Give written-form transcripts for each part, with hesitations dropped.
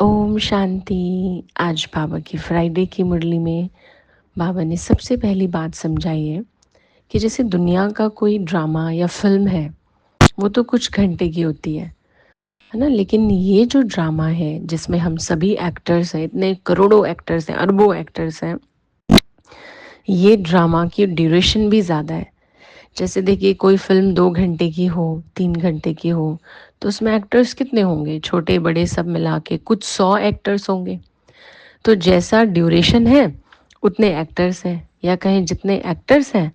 ओम शांति। आज बाबा की फ्राइडे की मुरली में बाबा ने सबसे पहली बात समझाई है कि जैसे दुनिया का कोई ड्रामा या फिल्म है, वो तो कुछ घंटे की होती है ना। लेकिन ये जो ड्रामा है जिसमें हम सभी एक्टर्स हैं, इतने करोड़ों एक्टर्स हैं, अरबों एक्टर्स हैं, ये ड्रामा की ड्यूरेशन भी ज़्यादा है। जैसे देखिए, कोई फिल्म 2 घंटे की हो, 3 घंटे की हो, तो उसमें एक्टर्स कितने होंगे? छोटे बड़े सब मिला के कुछ 100 एक्टर्स होंगे। तो जैसा ड्यूरेशन है उतने एक्टर्स हैं, या कहें जितने एक्टर्स हैं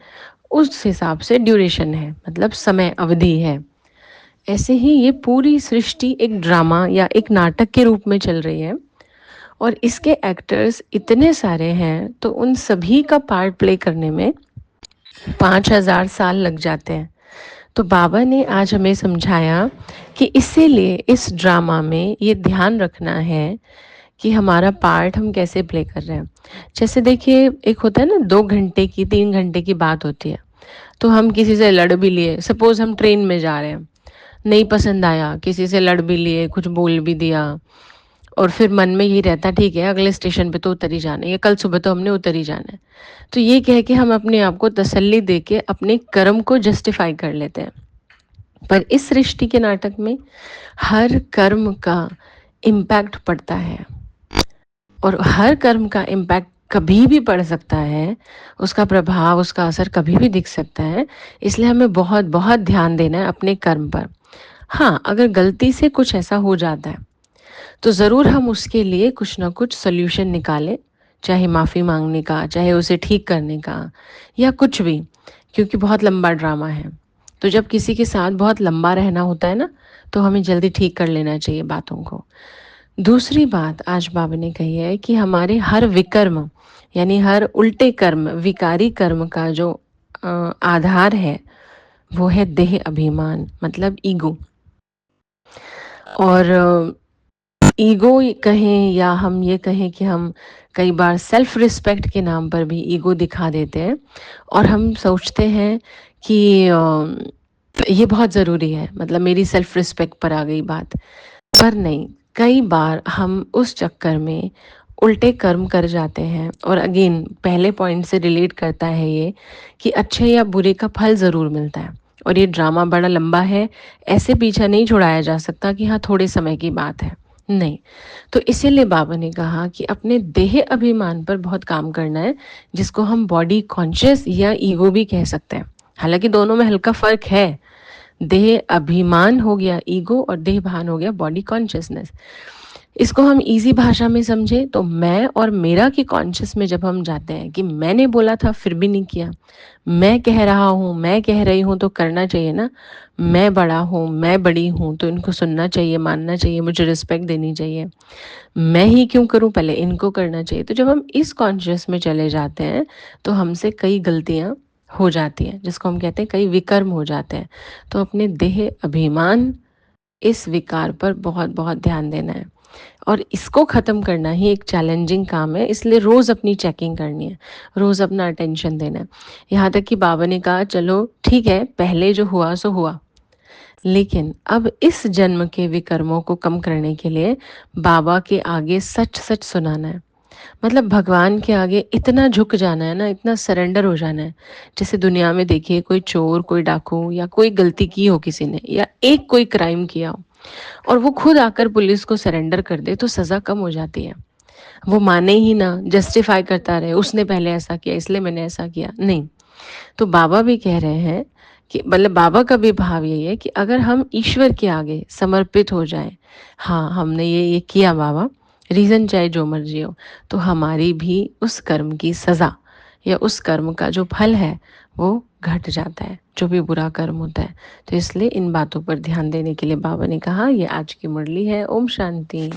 उस हिसाब से ड्यूरेशन है, मतलब समय अवधि है। ऐसे ही ये पूरी सृष्टि एक ड्रामा या एक नाटक के रूप में चल रही है, और इसके एक्टर्स इतने सारे हैं, तो उन सभी का पार्ट प्ले करने में 5,000 साल लग जाते हैं। तो बाबा ने आज हमें समझाया कि इसीलिए इस ड्रामा में ये ध्यान रखना है कि हमारा पार्ट हम कैसे प्ले कर रहे हैं। जैसे देखिए, एक होता है ना, 2 घंटे की 3 घंटे की बात होती है, तो हम किसी से लड़ भी लिए, सपोज हम ट्रेन में जा रहे हैं, नहीं पसंद आया, किसी से लड़ भी लिए, कुछ बोल भी दिया, और फिर मन में यही रहता, ठीक है अगले स्टेशन पे तो उतर ही जाना है, या कल सुबह तो हमने उतर ही जाना है। तो ये कह के हम अपने आप को तसल्ली दे के अपने कर्म को जस्टिफाई कर लेते हैं। पर इस सृष्टि के नाटक में हर कर्म का इम्पैक्ट पड़ता है, और हर कर्म का इम्पैक्ट कभी भी पड़ सकता है, उसका प्रभाव, उसका असर कभी भी दिख सकता है। इसलिए हमें बहुत बहुत ध्यान देना है अपने कर्म पर। हाँ, अगर गलती से कुछ ऐसा हो जाता है तो ज़रूर हम उसके लिए कुछ ना कुछ सोल्यूशन निकालें, चाहे माफ़ी मांगने का, चाहे उसे ठीक करने का, या कुछ भी, क्योंकि बहुत लंबा ड्रामा है। तो जब किसी के साथ बहुत लंबा रहना होता है ना, तो हमें जल्दी ठीक कर लेना चाहिए बातों को। दूसरी बात आज बाबा ने कही है कि हमारे हर विकर्म, यानी हर उल्टे कर्म, विकारी कर्म का जो आधार है, वो है देह अभिमान, मतलब ईगो। और ईगो कहें, या हम ये कहें कि हम कई बार सेल्फ रिस्पेक्ट के नाम पर भी ईगो दिखा देते हैं, और हम सोचते हैं कि ये बहुत ज़रूरी है, मतलब मेरी सेल्फ रिस्पेक्ट पर आ गई बात। पर नहीं, कई बार हम उस चक्कर में उल्टे कर्म कर जाते हैं। और अगेन पहले पॉइंट से रिलेट करता है ये कि अच्छे या बुरे का फल ज़रूर मिलता है, और ये ड्रामा बड़ा लंबा है, ऐसे पीछा नहीं छुड़ाया जा सकता कि हाँ थोड़े समय की बात है, नहीं। तो इसीलिए बाबा ने कहा कि अपने देह अभिमान पर बहुत काम करना है, जिसको हम बॉडी कॉन्शियस या ईगो भी कह सकते हैं। हालांकि दोनों में हल्का फ़र्क है। देह अभिमान हो गया ईगो, और देह भान हो गया बॉडी कॉन्शियसनेस। इसको हम इजी भाषा में समझे तो मैं और मेरा की कॉन्शियस में जब हम जाते हैं कि मैंने बोला था फिर भी नहीं किया, मैं कह रहा हूँ, मैं कह रही हूँ, तो करना चाहिए ना, मैं बड़ा हूँ, मैं बड़ी हूँ, तो इनको सुनना चाहिए, मानना चाहिए, मुझे रिस्पेक्ट देनी चाहिए, मैं ही क्यों करूँ, पहले इनको करना चाहिए। तो जब हम इस कॉन्शियस में चले जाते हैं तो हमसे कई गलतियाँ हो जाती हैं, जिसको हम कहते हैं कई विकर्म हो जाते हैं। तो अपने देह अभिमान, इस विकार पर बहुत बहुत ध्यान देना है, और इसको ख़त्म करना ही एक चैलेंजिंग काम है। इसलिए रोज़ अपनी चेकिंग करनी है, रोज़ अपना अटेंशन देना है। यहाँ तक कि बाबा ने कहा चलो ठीक है, पहले जो हुआ सो हुआ, लेकिन अब इस जन्म के विकर्मों को कम करने के लिए बाबा के आगे सच सच सुनाना है। मतलब भगवान के आगे इतना झुक जाना है ना, इतना सरेंडर हो जाना है। जैसे दुनिया में देखिए, कोई चोर, कोई डाकू, या कोई गलती की हो किसी ने, या एक कोई क्राइम किया हो, और वो खुद आकर पुलिस को सरेंडर कर दे, तो सज़ा कम हो जाती है। वो माने ही ना, जस्टिफाई करता रहे, उसने पहले ऐसा किया इसलिए मैंने ऐसा किया, नहीं। तो बाबा भी कह रहे हैं कि, मतलब बाबा का भी भाव यही है कि अगर हम ईश्वर के आगे समर्पित हो जाएं, हाँ हमने ये किया बाबा, रीज़न चाहे जो मर्जी हो, तो हमारी भी उस कर्म की सज़ा या उस कर्म का जो फल है वो घट जाता है, जो भी बुरा कर्म होता है। तो इसलिए इन बातों पर ध्यान देने के लिए बाबा ने कहा, ये आज की मुरली है। ओम शांति।